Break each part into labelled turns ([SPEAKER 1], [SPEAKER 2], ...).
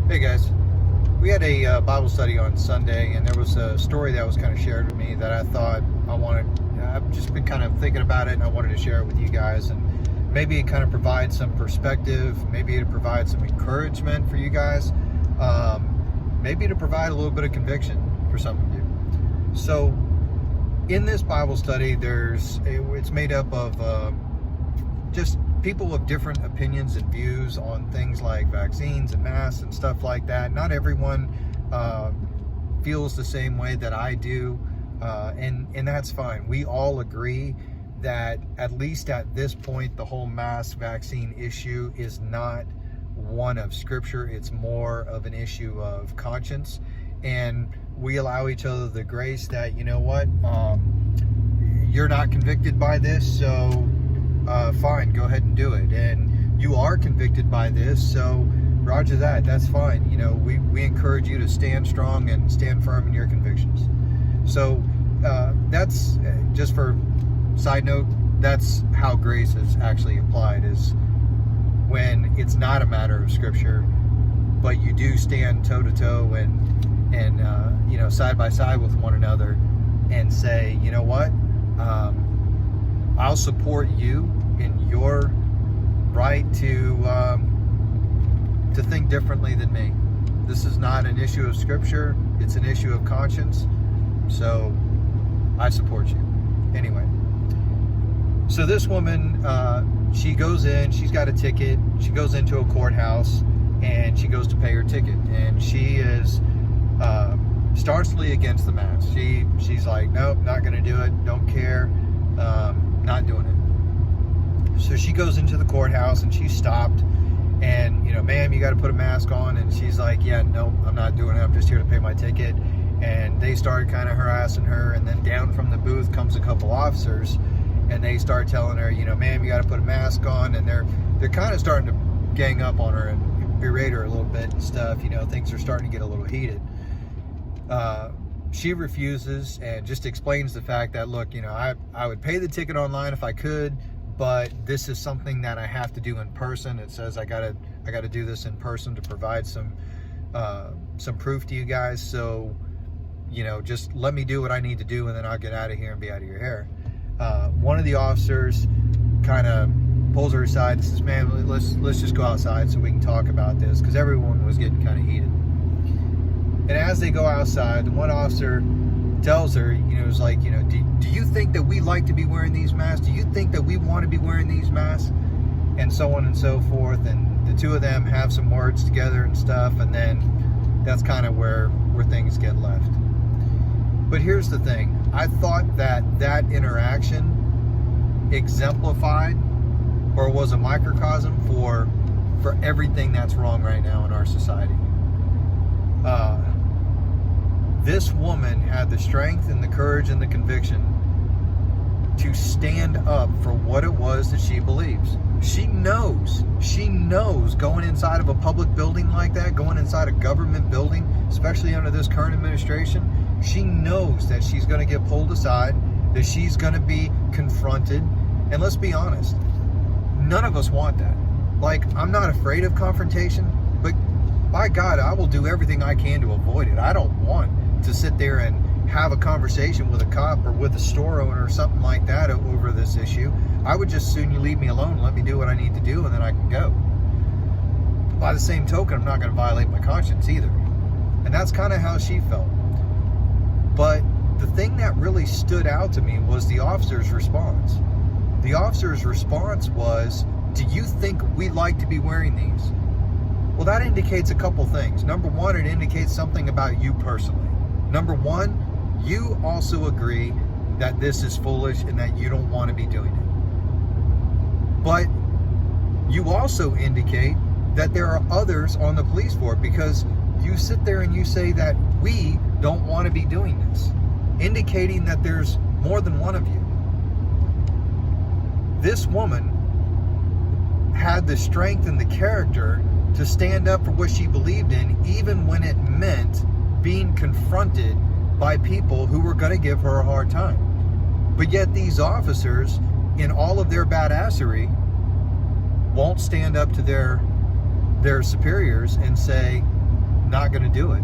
[SPEAKER 1] Hey guys, we had a Bible study on Sunday, and there was a story that was kind of shared with me that I thought I've just been kind of thinking about it, and I wanted to share it with you guys, and maybe it kind of provides some perspective, maybe it provides some encouragement for you guys, maybe to provide a little bit of conviction for some of you. So in this Bible study, it's made up of just people with different opinions and views on things like vaccines and masks and stuff like that. Not everyone feels the same way that I do, and that's fine. We all agree that at least at this point, the whole mask vaccine issue is not one of Scripture. It's more of an issue of conscience, and we allow each other the grace that, you know what, you're not convicted by this, so fine, go ahead and do it. And you are convicted by this, so roger that, that's fine. You know, we encourage you to stand strong and stand firm in your convictions. So that's just for side note, that's how grace is actually applied, is when it's not a matter of Scripture, but you do stand toe to toe and you know, side by side with one another and say, you know what, I'll support you in your right to think differently than me. This is not an issue of Scripture, it's an issue of conscience, so I support you. Anyway, so this woman, she goes in, she's got a ticket, she goes into a courthouse, and she goes to pay her ticket, and she is staunchly against the mask. She's like, nope, not gonna do it, don't care, not doing it. So she goes into the courthouse and she's stopped, and, you know, ma'am, you got to put a mask on. And she's like, yeah, no, I'm not doing it, I'm just here to pay my ticket. And they started kind of harassing her, and then down from the booth comes a couple officers, and they start telling her, you know, ma'am, you got to put a mask on. And they're kind of starting to gang up on her and berate her a little bit and stuff. You know, things are starting to get a little heated. She refuses and just explains the fact that, look, you know, I would pay the ticket online if I could, but this is something that I have to do in person. It says I gotta do this in person to provide some proof to you guys. So, you know, just let me do what I need to do, and then I'll get out of here and be out of your hair. One of the officers kind of pulls her aside and says, man, let's just go outside so we can talk about this, because everyone was getting kind of heated. And as they go outside, the one officer tells her, you know, it's like, you know, do you think that we like to be wearing these masks? Do you think that we want to be wearing these masks? And so on and so forth. And the two of them have some words together and stuff, and then that's kind of where things get left. But here's the thing. I thought that interaction exemplified or was a microcosm for everything that's wrong right now in our society. This woman had the strength and the courage and the conviction to stand up for what it was that she believes. She knows going inside of a public building like that, going inside a government building, especially under this current administration, she knows that she's going to get pulled aside, that she's going to be confronted. And let's be honest, none of us want that. Like, I'm not afraid of confrontation, but by God, I will do everything I can to avoid it. I don't want to sit there and have a conversation with a cop or with a store owner or something like that over this issue. I would just soon you leave me alone, let me do what I need to do, and then I can go. By the same token, I'm not going to violate my conscience either. And that's kind of how she felt. But the thing that really stood out to me was the officer's response. The officer's response was, do you think we like to be wearing these? Well, that indicates a couple things. Number one, it indicates something about you personally. Number one, you also agree that this is foolish and that you don't want to be doing it. But you also indicate that there are others on the police force, because you sit there and you say that we don't want to be doing this, indicating that there's more than one of you. This woman had the strength and the character to stand up for what she believed in, even when it meant being confronted by people who were going to give her a hard time. But yet these officers, in all of their badassery, won't stand up to their superiors and say, not going to do it.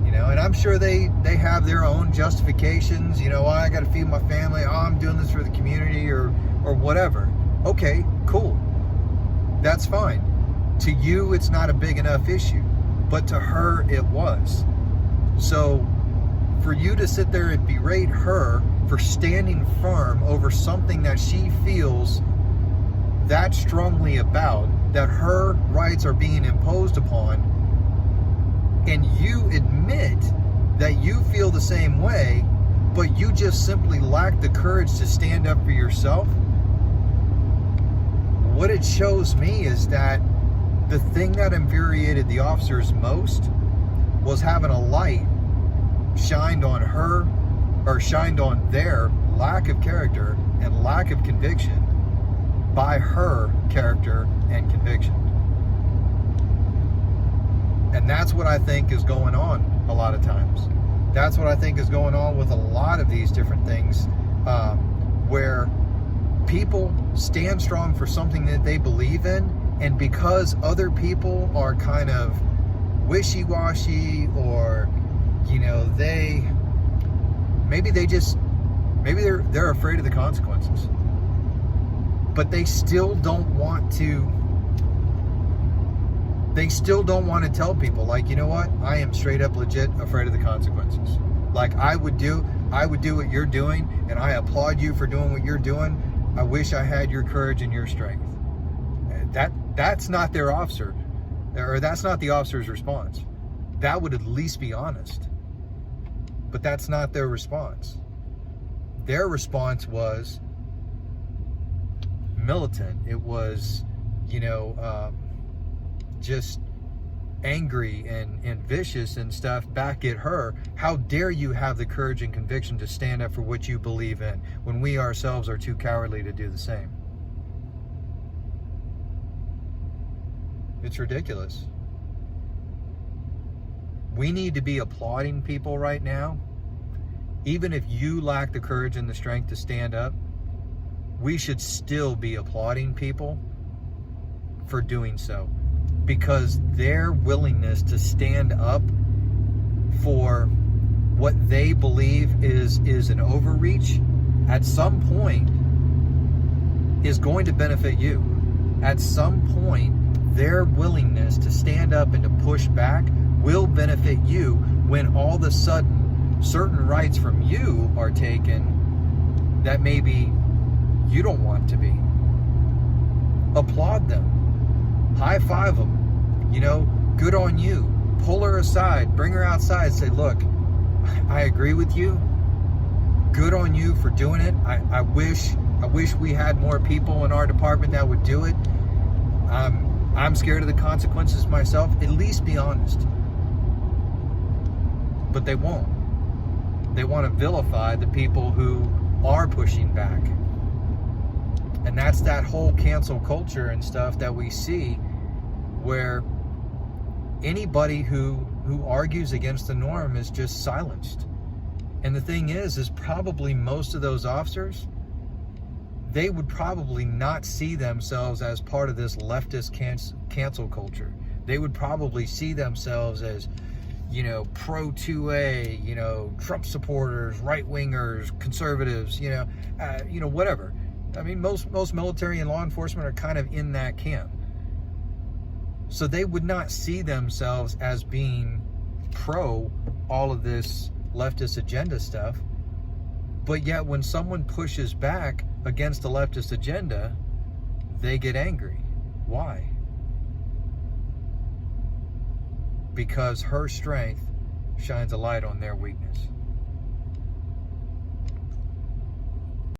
[SPEAKER 1] You know, and I'm sure they have their own justifications. You know, I got to feed my family. Oh, I'm doing this for the community or whatever. Okay, cool. That's fine. To you, it's not a big enough issue, but to her, it was. So for you to sit there and berate her for standing firm over something that she feels that strongly about, that her rights are being imposed upon, and you admit that you feel the same way, but you just simply lack the courage to stand up for yourself, what it shows me is that the thing that infuriated the officers most was having a light shined on her, or shined on their lack of character and lack of conviction by her character and conviction. And that's what I think is going on a lot of times. That's what I think is going on with a lot of these different things, where people stand strong for something that they believe in, and because other people are kind of wishy-washy, or, you know, maybe they're afraid of the consequences, but they still don't want to tell people, like, you know what, I am straight up legit afraid of the consequences. Like, I would do what you're doing, and I applaud you for doing what you're doing. I wish I had your courage and your strength. That's not their officer, or that's not the officer's response. That would at least be honest. But that's not their response. Their response was militant. It was, you know, just angry and vicious and stuff back at her. How dare you have the courage and conviction to stand up for what you believe in when we ourselves are too cowardly to do the same? It's ridiculous. We need to be applauding people right now. Even if you lack the courage and the strength to stand up, we should still be applauding people for doing so, because their willingness to stand up for what they believe is an overreach at some point is going to benefit you. At some point, their willingness to stand up and to push back will benefit you when all of a sudden certain rights from you are taken that maybe you don't want to be. Applaud them. High five them. You know, good on you. Pull her aside. Bring her outside. Say, look, I agree with you. Good on you for doing it. I wish we had more people in our department that would do it. I'm scared of the consequences myself. At least be honest. But they won't. They want to vilify the people who are pushing back. And that's that whole cancel culture and stuff that we see, where anybody who argues against the norm is just silenced. And the thing is probably most of those officers, they would probably not see themselves as part of this leftist cancel culture. They would probably see themselves as, you know, pro 2A, you know, Trump supporters, right-wingers, conservatives, you know, whatever. I mean, most military and law enforcement are kind of in that camp. So they would not see themselves as being pro all of this leftist agenda stuff. But yet when someone pushes back against the leftist agenda, they get angry. Why? Because her strength shines a light on their weakness.